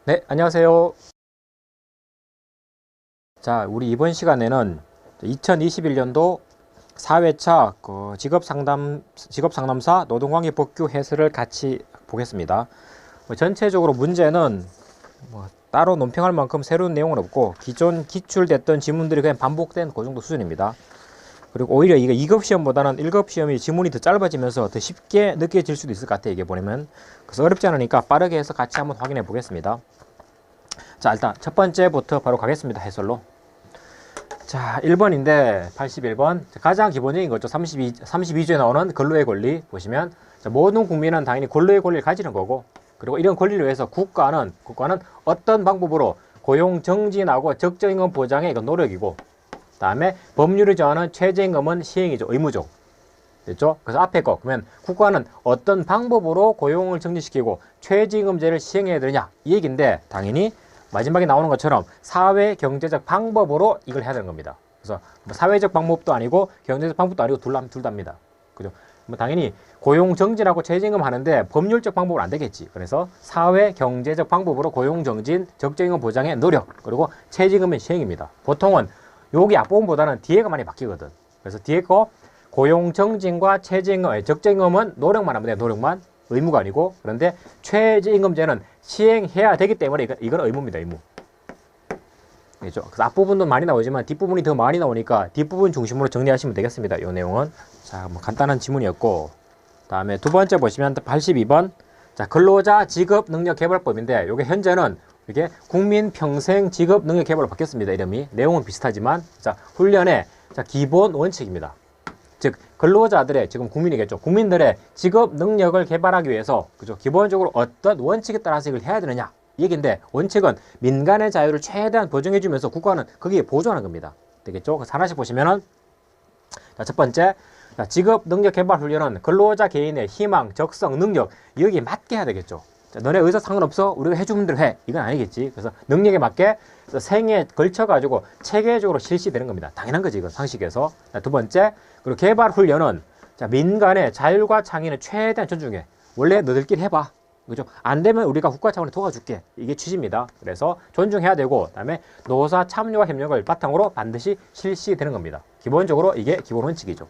네, 안녕하세요. 자, 우리 이번 시간에는 2021년도 4회차 직업상담사 노동관계 복귀 해설을 같이 보겠습니다. 전체적으로 문제는 따로 논평할 만큼 새로운 내용은 없고 기존 기출됐던 지문들이 그냥 반복된 그 정도 수준입니다. 그리고 오히려 이게 2급 시험보다는 1급 시험이 지문이 더 짧아지면서 더 쉽게 느껴질 수도 있을 것 같아요. 이게 보내면. 그래서 어렵지 않으니까 빠르게 해서 같이 한번 확인해 보겠습니다. 자, 일단 첫 번째부터 바로 가겠습니다. 해설로. 자, 1번인데 81번 가장 기본적인 거죠. 32조에 나오는 근로의 권리 보시면, 자, 모든 국민은 당연히 근로의 권리를 가지는 거고, 그리고 이런 권리를 위해서 국가는 어떤 방법으로 고용 정진하고 적정임금 보장에 이건 노력이고, 다음에 법률이 정하는 최저임금은 시행이죠. 의무죠. 됐죠? 그래서 앞에 거 그러면 국가는 어떤 방법으로 고용을 정진시키고 최저임금제를 시행해야 되느냐 이 얘기인데, 당연히 마지막에 나오는 것처럼 사회 경제적 방법으로 이걸 해야 되는 겁니다. 그래서 뭐 사회적 방법도 아니고 경제적 방법도 아니고 둘 다입니다. 그죠? 뭐 당연히 고용 정진하고 최저임금 하는데 법률적 방법은 안 되겠지. 그래서 사회 경제적 방법으로 고용 정진, 적정임금 보장의 노력, 그리고 최저임금의 시행입니다. 보통은 여기 앞부분보다는 뒤에가 많이 바뀌거든. 그래서 뒤에 거 고용 정진과 최저임금, 적정임금은 노력만 하면 돼. 노력만. 의무가 아니고. 그런데 최저임금제는 시행해야 되기 때문에 이건 의무입니다. 의무. 그렇죠? 그래서 앞부분도 많이 나오지만 뒷부분이 더 많이 나오니까 뒷부분 중심으로 정리하시면 되겠습니다. 이 내용은. 자, 뭐 간단한 지문이었고, 다음에 두 번째 보시면 82번. 자, 근로자 직업 능력 개발법인데, 요게 현재는 이게 국민 평생 직업 능력 개발로 바뀌었습니다. 이름이. 내용은 비슷하지만, 자, 훈련의 기본 원칙입니다. 즉 근로자들의, 지금 국민이겠죠. 국민들의 직업 능력을 개발하기 위해서, 그죠? 기본적으로 어떤 원칙에 따라서 이걸 해야 되느냐 이 얘기인데, 원칙은 민간의 자유를 최대한 보장해주면서 국가는 거기에 보조하는 겁니다. 되겠죠? 그래서 하나씩 보시면은, 자, 첫 번째, 자, 직업 능력 개발 훈련은 근로자 개인의 희망, 적성, 능력 여기에 맞게 해야 되겠죠. 자, 너네 의사 상관없어? 우리가 해주면 대로 해. 이건 아니겠지. 그래서 능력에 맞게 생애에 걸쳐가지고 체계적으로 실시되는 겁니다. 당연한 거지, 이건 상식에서. 자, 두 번째, 그리고 개발 훈련은, 자, 민간의 자율과 창의는 최대한 존중해. 원래 너들끼리 해봐. 그죠? 안 되면 우리가 국가 차원에 도와줄게. 이게 취지입니다. 그래서 존중해야 되고, 그다음에 노사 참여와 협력을 바탕으로 반드시 실시되는 겁니다. 기본적으로 이게 기본 원칙이죠.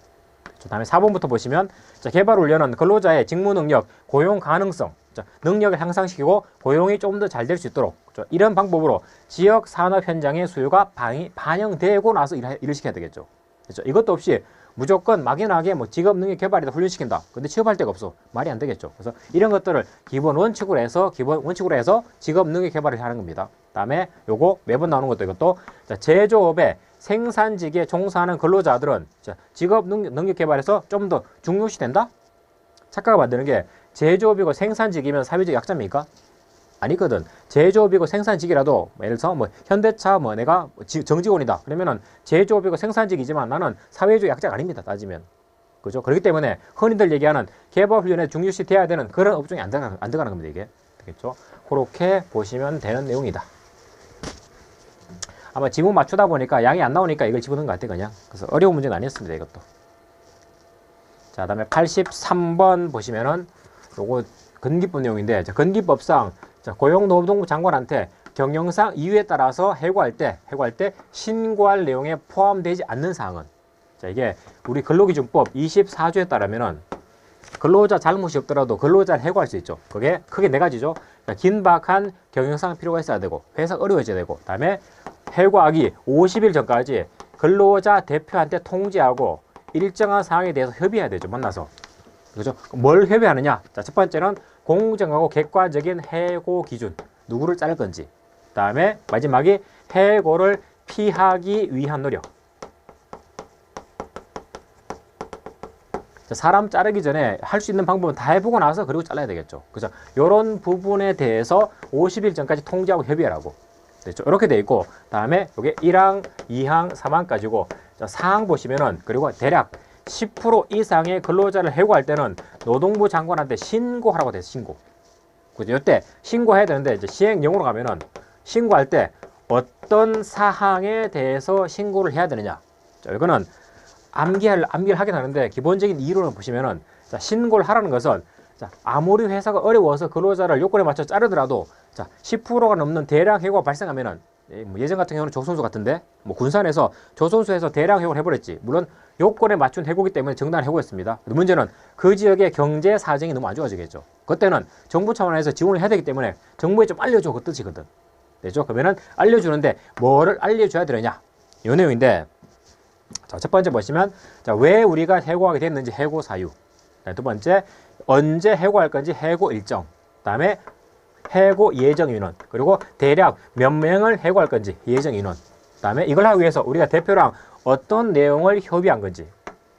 다음에 4번부터 보시면, 자, 개발 훈련은 근로자의 직무 능력, 고용 가능성, 자, 능력을 향상시키고 고용이 좀 더 잘 될 수 있도록, 자, 이런 방법으로 지역 산업 현장의 수요가 반영되고 나서 일을 시켜야 되겠죠. 그렇죠? 이것도 없이 무조건 막연하게 뭐 직업 능력 개발이다 훈련시킨다. 근데 취업할 데가 없어. 말이 안 되겠죠. 그래서 이런 것들을 기본 원칙으로 해서 직업 능력 개발을 하는 겁니다. 다음에 요거 매번 나오는 것도 이것도, 자, 제조업의 생산직에 종사하는 근로자들은, 자, 직업 능력 개발에서 좀 더 중요시 된다? 착각을 만드는 게, 제조업이고 생산직이면 사회적 약자입니까? 아니거든. 제조업이고 생산직이라도, 예를 들어서 뭐 현대차 내가 정직원이다. 그러면은 제조업이고 생산직이지만 나는 사회적 약자가 아닙니다. 따지면. 그죠? 그렇기 때문에 흔히들 얘기하는 개발 훈련에 중요시 돼야 되는 그런 업종이 안 들어가는 겁니다. 이게. 되겠죠? 그렇게 보시면 되는 내용이다. 아마 지문 맞추다 보니까 양이 안 나오니까 이걸 집어넣은 것 같아, 그냥. 그래서 어려운 문제는 아니었습니다, 이것도. 자, 다음에 83번 보시면은 요거 건기법 내용인데, 자, 건기법상, 자, 고용노동부 장관한테 경영상 이유에 따라서 해고할 때 신고할 내용에 포함되지 않는 사항은, 자, 이게 우리 근로기준법 24조에 따르면은 근로자 잘못이 없더라도 근로자를 해고할 수 있죠. 그게 크게 네 가지죠. 자, 긴박한 경영상 필요가 있어야 되고, 회사가 어려워져야 되고, 다음에 해고하기 50일 전까지 근로자 대표한테 통지하고 일정한 사항에 대해서 협의해야 되죠. 만나서. 그죠? 뭘 협의하느냐? 자, 첫 번째는 공정하고 객관적인 해고 기준. 누구를 자를 건지. 다음에 마지막이 해고를 피하기 위한 노력. 자, 사람 자르기 전에 할 수 있는 방법은 다 해보고 나서 그리고 잘라야 되겠죠. 그죠? 요런 부분에 대해서 50일 전까지 통지하고 협의하라고. 됐죠? 이렇게 돼 있고, 다음에 요게 1항, 2항, 3항까지고, 자, 사항 보시면은, 그리고 대략 10% 이상의 근로자를 해고할 때는 노동부 장관한테 신고하라고 돼요. 신고. 그죠? 이때 신고해야 되는데, 이제 시행령으로 가면은 신고할 때 어떤 사항에 대해서 신고를 해야 되느냐. 자, 이거는 암기를 하긴 하는데, 기본적인 이론을 보시면은, 자, 신고를 하라는 것은 자, 아무리 회사가 어려워서 근로자를 요건에 맞춰 자르더라도 자, 10%가 넘는 대량 해고가 발생하면은 뭐 예전 같은 경우는 조선소 같은데 뭐 군산에서 조선소에서 대량 해고를 해버렸지. 물론 요건에 맞춘 해고기 때문에 정당한 해고였습니다. 문제는 그 지역의 경제 사정이 너무 안 좋아지겠죠. 그때는 정부 차원에서 지원을 해야 되기 때문에 정부에 좀 알려줘 그 뜻이거든. 되죠? 그러면은 알려주는데 뭐를 알려줘야 되느냐 이 내용인데 자, 첫 번째 보시면 자, 왜 우리가 해고하게 됐는지 해고 사유. 두 번째 언제 해고할 건지 해고 일정. 그다음에 해고 예정 인원, 그리고 대략 몇 명을 해고할 건지 예정 인원. 그다음에 이걸 하기 위해서 우리가 대표랑 어떤 내용을 협의한 건지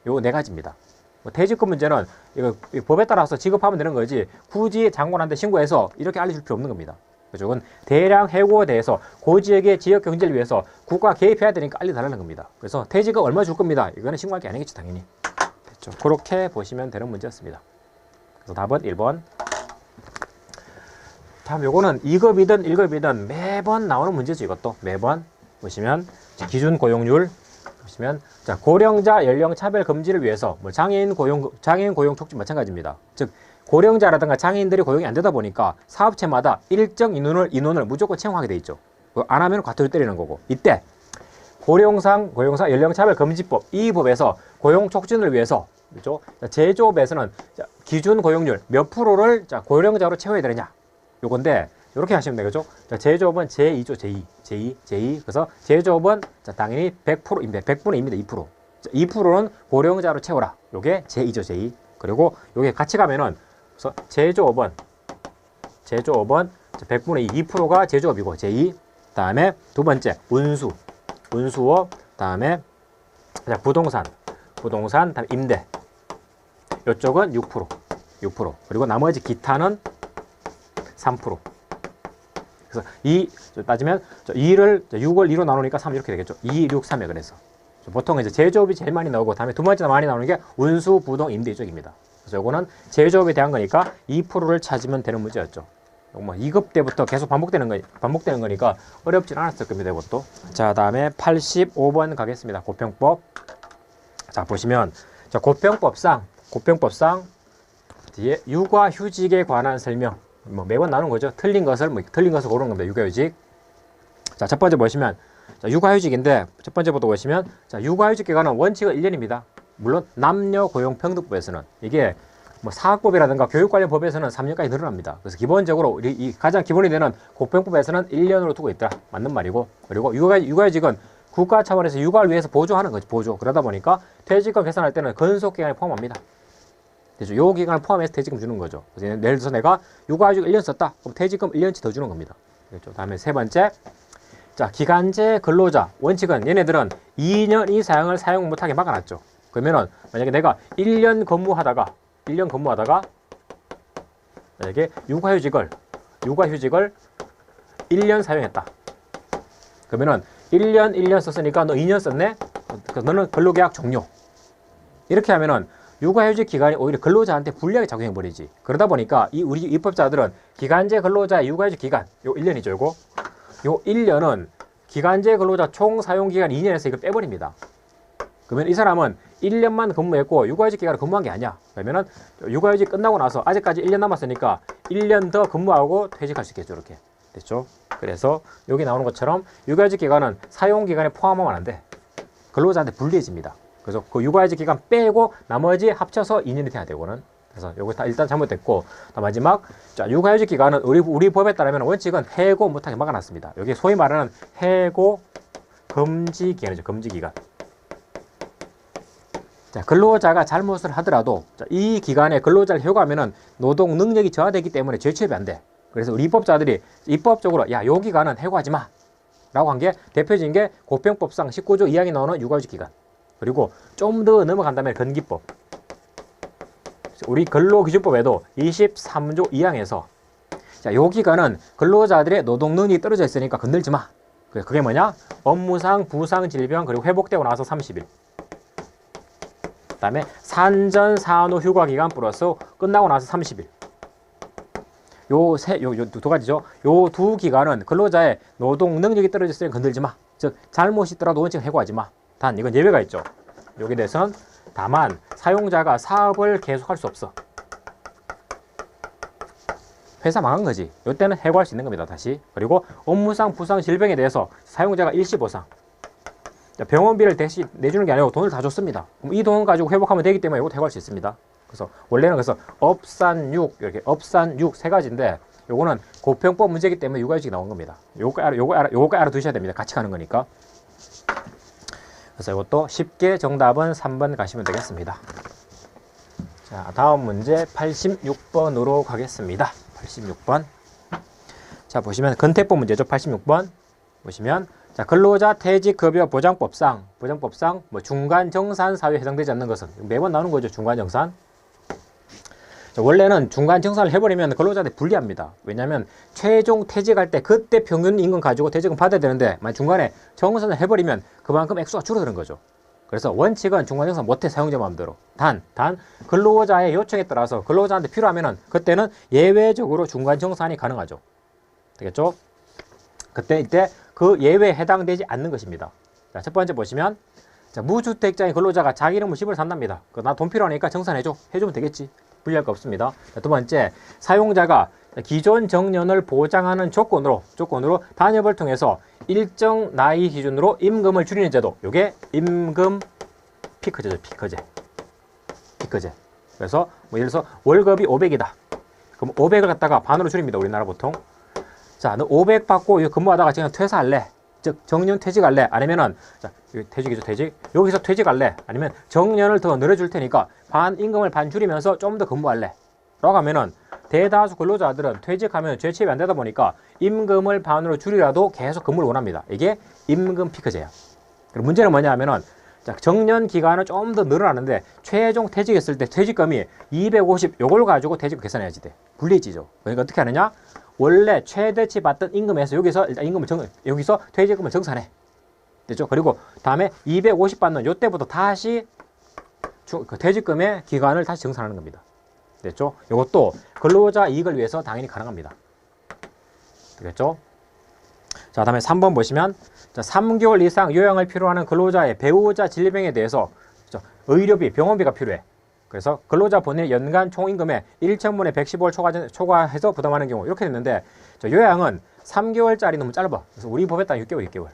요 네 가지입니다. 뭐 퇴직금 문제는 이거 법에 따라서 지급하면 되는 거지 굳이 장관한테 신고해서 이렇게 알려줄 필요 없는 겁니다. 그쪽은 대량 해고에 대해서 그 지역의 지역 경제를 위해서 국가 개입해야 되니까 알려달라는 겁니다. 그래서 퇴직금 얼마 줄 겁니다. 이거는 신고할 게 아니겠죠, 당연히. 됐죠. 그렇게 보시면 되는 문제였습니다. 그래서 답은 1번. 다음 요거는 2급이든 1급이든 매번 나오는 문제죠. 이것도 매번 보시면 기준 고용률 보시면 자, 고령자 연령 차별 금지를 위해서 뭐 장애인 고용 촉진 마찬가지입니다. 즉 고령자라든가 장애인들이 고용이 안 되다 보니까 사업체마다 일정 인원을 무조건 채용하게 돼 있죠. 안 하면 과태료 때리는 거고. 이때 고령사 연령차별 금지법 이 법에서 고용 촉진을 위해서 그렇죠? 제조업에서는 기준 고용률 몇 프로를 고령자로 채워야 되느냐 요건데 이렇게 하시면 되겠죠. 제조업은 제2조 제2. 그래서 제조업은 당연히 100%입니다. 100분의 2입니다. 2%. 2%는 고령자로 채워라. 요게 제2조 제2. 그리고 요게 같이 가면은 그래서 제조업은 100분의 2, 2%가 제조업이고 제2. 다음에 두 번째 운수업. 다음에 부동산 다음에 임대. 요쪽은 6%. 그리고 나머지 기타는 3%. 그래서 따지면 2를 6을 2로 나누니까 3 이렇게 되겠죠. 2, 6, 3에 그래서 보통 이제 제조업이 제일 많이 나오고 다음에 두 번째 많이 나오는 게 운수, 부동, 임대 이쪽입니다. 그래서 요거는 제조업에 대한 거니까 2%를 찾으면 되는 문제였죠. 뭐 2급 때부터 계속 반복되는 거니까 어렵진 않았을 겁니다. 이것도. 자, 다음에 85번 가겠습니다. 고평법. 자, 보시면 고평법상 뒤에 육아휴직에 관한 설명. 뭐 매번 나오는 거죠. 틀린 것을 고르는 겁니다. 육아휴직. 자, 첫 번째 보시면 육아휴직인데 첫 번째부터 보시면 육아휴직 기간은 원칙은 1년입니다. 물론 남녀고용평등법에서는 이게 뭐 사학법이라든가 교육 관련 법에서는 3년까지 늘어납니다. 그래서 기본적으로 이 가장 기본이 되는 고평법에서는 1년으로 두고 있더라. 맞는 말이고. 그리고 육아휴직은 국가 차원에서 육아를 위해서 보조하는 거지. 보조. 그러다 보니까 퇴직금 계산할 때는 근속 기간에 포함합니다. 그래서 요 기간을 포함해서 퇴직금 주는 거죠. 그래서 예를 들어서 내가 육아휴직 1년 썼다. 그럼 퇴직금 1년치 더 주는 겁니다. 그렇죠. 다음에 세 번째. 자, 기간제 근로자. 원칙은 얘네들은 2년 이상을 사용 못하게 막아놨죠. 그러면은 만약에 내가 1년 근무하다가 만약에 육아휴직을 1년 사용했다. 그러면은 1년 썼으니까 너 2년 썼네? 너는 근로계약 종료. 이렇게 하면은 육아휴직 기간이 오히려 근로자한테 불리하게 작용해버리지. 그러다 보니까 우리 입법자들은 기간제 근로자의 육아휴직 기간, 요 1년이죠, 요거. 요 1년은 기간제 근로자 총 사용기간 2년에서 이걸 빼버립니다. 그러면 이 사람은 1년만 근무했고 육아휴직 기간을 근무한 게 아니야. 그러면은 육아휴직 끝나고 나서 아직까지 1년 남았으니까 1년 더 근무하고 퇴직할 수 있겠죠, 이렇게. 됐죠? 그래서 여기 나오는 것처럼 육아휴직 기간은 사용 기간에 포함하면 안 돼. 근로자한테 불리해집니다. 그래서 그 육아휴직 기간 빼고 나머지 합쳐서 2년이 돼야 되고는. 그래서 요거 다 일단 잘못됐고, 마지막 육아휴직 기간은 우리 법에 따르면 원칙은 해고 못하게 막아놨습니다. 여기 소위 말하는 해고 금지 기간이죠. 금지 기간. 자, 근로자가 잘못을 하더라도 이 기간에 근로자를 해고하면은 노동 능력이 저하되기 때문에 재취업이 안 돼. 그래서 우리 입법자들이 입법적으로 요 기간은 해고하지 마 라고 한 게 대표적인 게 고평법상 19조 2항에 나오는 육아휴직 기간. 그리고 좀 더 넘어간다면 건기법. 우리 근로기준법에도 23조 2항에서 요 기간은 근로자들의 노동 능력이 떨어져 있으니까 건들지 마. 그게 뭐냐? 업무상, 부상, 질병 그리고 회복되고 나서 30일. 그다음에 산전, 산후, 휴가 기간 플러스 끝나고 나서 30일. 요 두 가지죠. 요 두 기간은 근로자의 노동 능력이 떨어졌으니 건들지 마. 즉 잘못이 있더라도 원칙 해고하지 마. 단 이건 예외가 있죠. 여기에 대해서는 다만 사용자가 사업을 계속할 수 없어. 회사 망한 거지. 이때는 해고할 수 있는 겁니다. 다시. 그리고 업무상 부상 질병에 대해서 사용자가 일시보상. 병원비를 대신 내주는 게 아니고 돈을 다 줬습니다. 그럼 이 돈 가지고 회복하면 되기 때문에 이것도 해고할 수 있습니다. 그래서 원래는 그래서 업산육 이렇게 업산육 세 가지인데 요거는 고평법 문제이기 때문에 육아휴직이 나온 겁니다. 요거 알아두셔야 됩니다. 같이 가는 거니까. 그래서 이것도 쉽게 정답은 3번 가시면 되겠습니다. 자, 다음 문제 86번으로 가겠습니다. 86번. 자, 보시면 근태법 문제죠. 86번. 보시면 자, 근로자 퇴직급여 보장법상 뭐 중간정산 사유에 해당되지 않는 것은 매번 나오는 거죠. 중간정산. 자, 원래는 중간정산을 해버리면 근로자한테 불리합니다. 왜냐하면 최종 퇴직할 때 그때 평균 임금 가지고 퇴직금 받아야 되는데 만약 중간에 정산을 해버리면 그만큼 액수가 줄어드는 거죠. 그래서 원칙은 중간정산 못해 사용자 마음대로. 단 근로자의 요청에 따라서 근로자한테 필요하면은 그때는 예외적으로 중간정산이 가능하죠. 되겠죠? 이때 그 예외에 해당되지 않는 것입니다. 자, 첫 번째 보시면 자, 무주택자인 근로자가 자기 이름으로 집을 산답니다. 나 돈 필요하니까 정산해줘. 해주면 되겠지. 불리할 거 없습니다. 자, 두 번째, 사용자가 기존 정년을 보장하는 조건으로 단협을 통해서 일정 나이 기준으로 임금을 줄이는 제도. 요게 임금 피크제죠. 피크제. 그래서 뭐 예를 들어서 월급이 500이다. 그럼 500을 갖다가 반으로 줄입니다. 우리나라 보통. 자, 너 500 받고 근무하다가 지금 퇴사할래? 즉 정년 퇴직할래? 아니면은 자, 퇴직이죠, 퇴직. 여기서 퇴직할래? 아니면 정년을 더 늘려줄 테니까 반 임금을 반 줄이면서 좀 더 근무할래? 라고 하면은 대다수 근로자들은 퇴직하면 재취업이 안 되다 보니까 임금을 반으로 줄이라도 계속 근무를 원합니다. 이게 임금 피크제야. 그리고 문제는 뭐냐 하면은 자, 정년 기간은 좀 더 늘어나는데 최종 퇴직했을 때 퇴직금이 250 요걸 가지고 퇴직금 계산해야지 돼. 불리해지죠. 그러니까 어떻게 하느냐? 원래 최대치 받던 임금에서 여기서 일단 여기서 퇴직금을 정산해. 됐죠? 그리고 다음에 250 받는 요때부터 다시 그 퇴직금의 기간을 다시 정산하는 겁니다. 됐죠? 이것도 근로자 이익을 위해서 당연히 가능합니다. 되겠죠? 자, 다음에 3번 보시면 자, 3개월 이상 요양을 필요하는 근로자의 배우자 질병에 대해서 의료비, 병원비가 필요해. 그래서 근로자 본인의 연간 총임금의 1천분의 115를 초과해서 부담하는 경우 이렇게 됐는데 요양은 3개월짜리 너무 짧아. 그래서 우리 법에 따라 6개월.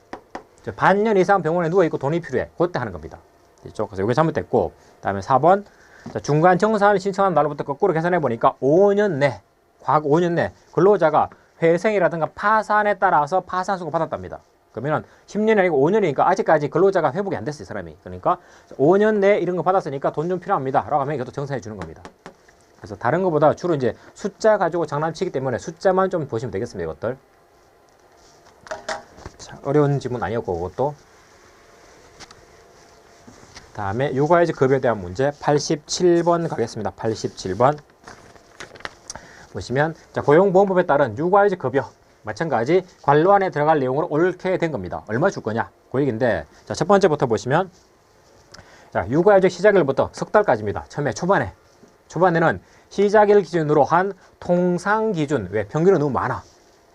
반년 이상 병원에 누워있고 돈이 필요해. 그때 하는 겁니다. 됐죠? 그래서 이게 잘못됐고 다음에 4번 자, 중간 정산을 신청한 날로부터 거꾸로 계산해 보니까 5년 내 과거 5년 내 근로자가 회생이라든가 파산에 따라서 파산수고 받았답니다. 그러면은 10년이 아니고 5년이니까 아직까지 근로자가 회복이 안 됐어요, 사람이. 그러니까 5년 내에 이런 거 받았으니까 돈 좀 필요합니다. 라고 하면 이것도 정산해 주는 겁니다. 그래서 다른 것보다 주로 이제 숫자 가지고 장난치기 때문에 숫자만 좀 보시면 되겠습니다, 이것들. 자, 어려운 질문 아니었고, 그것도. 다음에 육아휴직 급여에 대한 문제 87번 가겠습니다. 87번. 보시면, 자, 고용보험법에 따른 육아휴직 급여. 마찬가지 관로안에 들어갈 내용으로 옳게 된 겁니다. 얼마 줄 거냐? 그 얘기인데 자, 첫 번째부터 보시면 자, 육아휴직 시작일부터 석 달까지입니다. 처음에 초반에는 시작일 기준으로 한 통상 기준 왜 평균은 너무 많아.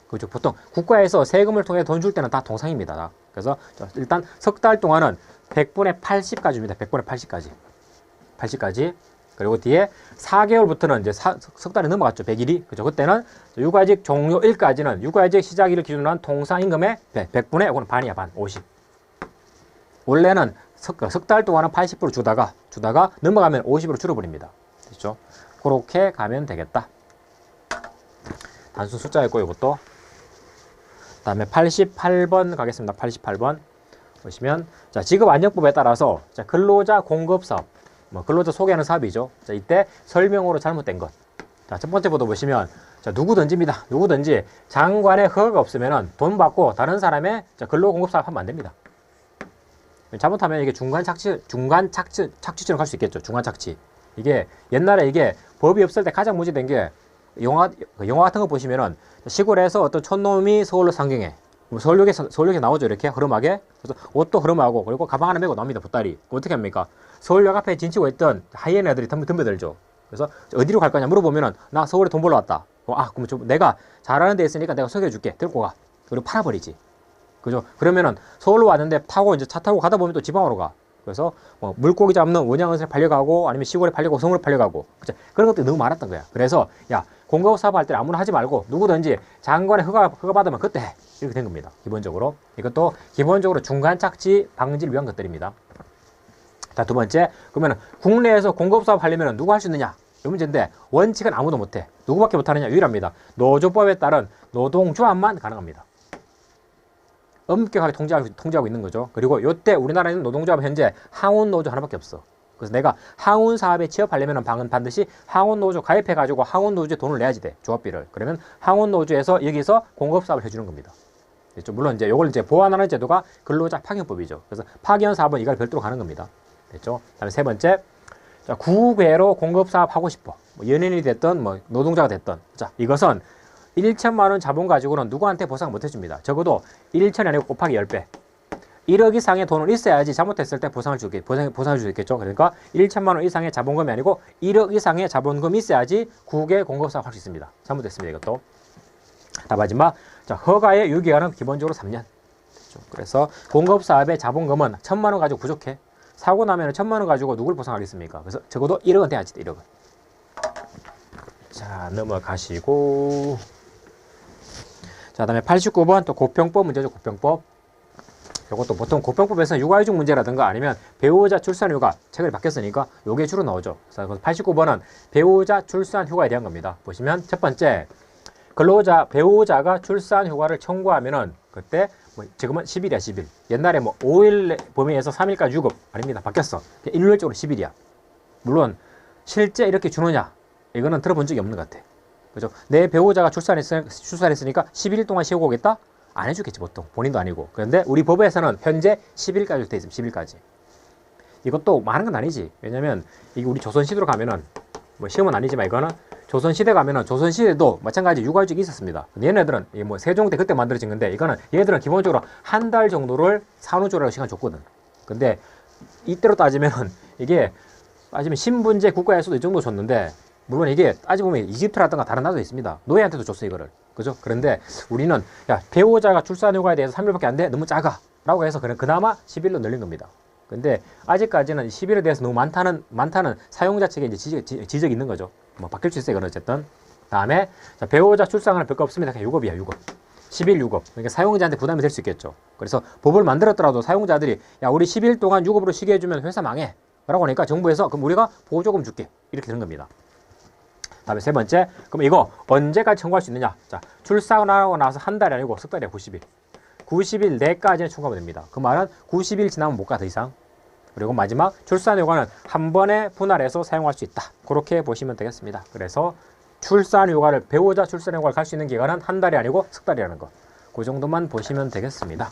그죠? 보통 국가에서 세금을 통해 돈 줄 때는 다 통상입니다. 그래서 자, 일단 석 달 동안은 100분의 80까지입니다. 100분의 80까지. 그리고 뒤에 4개월부터는 이제 석 달이 넘어갔죠. 100일이. 그죠? 그때는 육아휴직 종료일까지는 육아휴직 시작일을 기준으로 한 통상임금의 100분의 이거는 반이야, 반. 50. 원래는 석 달 동안은 80% 주다가 넘어가면 50으로 줄어버립니다. 됐죠? 그렇게 가면 되겠다. 단순 숫자였고 이것도. 다음에 88번 가겠습니다. 88번. 보시면 자, 직업안정법에 따라서 자, 근로자 공급사업 근로자 소개하는 사업이죠. 자, 이때 설명으로 잘못된 것. 자, 첫 번째부터 보시면 자, 누구든지입니다. 누구든지 장관의 허가가 없으면 돈 받고 다른 사람의 자, 근로 공급 사업 하면 안 됩니다. 잘못하면 이게 중간 착취처럼 갈 수 있겠죠. 중간 착취. 이게 옛날에 이게 법이 없을 때 가장 문제된 게 영화 같은 거 보시면은 시골에서 어떤 촌놈이 서울로 상경해. 서울역에 나오죠. 이렇게 흐름하게. 그래서 옷도 흐름하고 그리고 가방 하나 메고 나옵니다. 보따리. 어떻게 합니까? 서울역 앞에 진치고 있던 하이에나 애들이 덤벼들죠. 그래서 어디로 갈 거냐 물어보면은 나 서울에 돈 벌러 왔다. 그럼 좀 내가 잘하는 데 있으니까 내가 소개해줄게. 데리고 가. 그리고 팔아버리지. 그죠? 그러면은 서울로 왔는데 타고 이제 차 타고 가다 보면 또 지방으로 가. 그래서 뭐 물고기 잡는 원양어선에 팔려가고 아니면 시골에 팔려가고 서울에 팔려가고. 그쵸? 그런 것들이 너무 많았던 거야. 그래서 야 공급 사업 할 때 아무나 하지 말고 누구든지 장관의 허가 받으면 그때 해. 이렇게 된 겁니다. 기본적으로. 이것도 기본적으로 중간 착지 방지를 위한 것들입니다. 자, 두 번째. 그러면 국내에서 공급 사업 하려면 누가 할 수 있느냐? 이 문제인데 원칙은 아무도 못해. 누구밖에 못하느냐? 유일합니다. 노조법에 따른 노동조합만 가능합니다. 엄격하게 통제하고 있는 거죠. 그리고 이때 우리나라에 있는 노동조합은 현재 항운노조 하나밖에 없어. 그래서 내가 항운 사업에 취업하려면 반드시 항운노조 가입해가지고 항운노조에 돈을 내야지 돼. 조합비를. 그러면 항운노조에서 여기서 공급 사업을 해주는 겁니다. 됐죠? 물론 이제 이걸 이제 보완하는 제도가 근로자 파견법이죠. 그래서 파견 사업은 이걸 별도로 가는 겁니다. 됐죠? 그다음에 세 번째, 자, 국외로 공급 사업 하고 싶어. 뭐 연예인이 됐든 뭐 노동자가 됐든. 자, 이것은 1천만 원 자본 가지고는 누구한테 보상 못 해줍니다. 적어도 1천이 아니고 곱하기 10배. 1억 이상의 돈은 있어야지 잘못했을 때 보상을 줄 수 있겠죠. 그러니까 1천만 원 이상의 자본금이 아니고 1억 이상의 자본금이 있어야지 국외 공급 사업 할 수 있습니다. 잘못됐습니다. 이것도. 다 마지막, 자, 허가의 유기간은 기본적으로 3년. 그래서 공급 사업의 자본금은 1,000만 원 가지고 부족해. 사고 나면 1,000만 원 가지고 누굴 보상하겠습니까? 그래서 적어도 1억은 돼야지, 1억은. 자, 넘어가시고. 자, 다음에 89번 또 고평법 문제죠. 고평법. 이것도 보통 고평법에서 육아휴직 문제라든가 아니면 배우자 출산휴가 책을 바뀌었으니까 요게 주로 나오죠. 그래서 89번은 배우자 출산휴가에 대한 겁니다. 보시면 첫 번째, 배우자가 출산휴가를 청구하면은 그때 뭐 지금은 10일이야, 10일. 옛날에 뭐 5일 범위에서 3일까지 유급 아닙니다. 바뀌었어. 일률적으로 10일이야. 물론 실제 이렇게 주느냐? 이거는 들어본 적이 없는 것 같아. 그죠? 내 배우자가 출산했으니까 11일 동안 쉬고 오겠다? 안 해주겠지, 보통. 본인도 아니고. 그런데 우리 법에서는 현재 10일까지 돼 있습니다. 10일까지. 이것도 많은 건 아니지. 왜냐면 이게 우리 조선시대로 가면은 뭐 시험은 아니지만 이거는 조선시대 가면은 조선시대도 마찬가지 육아휴직이 있었습니다. 얘네들은 뭐 세종대 그때 만들어진 건데 이거는 얘들은 기본적으로 한 달 정도를 산후조리하고 시간 줬거든. 근데 이때로 따지면은 이게 따지면 신분제 국가에서도 이 정도 줬는데 물론 이게 따지보면 이집트라든가 다른 나라도 있습니다. 노예한테도 줬어 이거를. 그죠? 그런데 우리는 야 배우자가 출산휴가에 대해서 3일밖에 안 돼? 너무 작아 라고 해서 그나마 10일로 늘린 겁니다. 근데 아직까지는 10일에 대해서 너무 많다는 사용자 측에 이제 지적이 있는 거죠. 뭐 바뀔 수 있어요. 이건 어쨌든. 다음에 자, 배우자 출산은 별거 없습니다. 그냥 유급이야, 유급. 10일 유급. 그러니까 사용자한테 부담이 될 수 있겠죠. 그래서 법을 만들었더라도 사용자들이 야 우리 10일 동안 유급으로 쉬게 해주면 회사 망해 라고 하니까 정부에서 그럼 우리가 보조금 줄게 이렇게 되는 겁니다. 다음에 세 번째, 그럼 이거 언제까지 청구할 수 있느냐? 자, 출산하고 나서 한 달이 아니고 석 달이야, 90일. 90일 내까지는 청구하면 됩니다. 그 말은 90일 지나면 못 가, 더 이상. 그리고 마지막, 출산휴가는 한 번에 분할해서 사용할 수 있다. 그렇게 보시면 되겠습니다. 그래서 출산휴가를, 배우자 출산휴가를 갈 수 있는 기간은 한 달이 아니고 석 달이라는 거. 그 정도만 보시면 되겠습니다.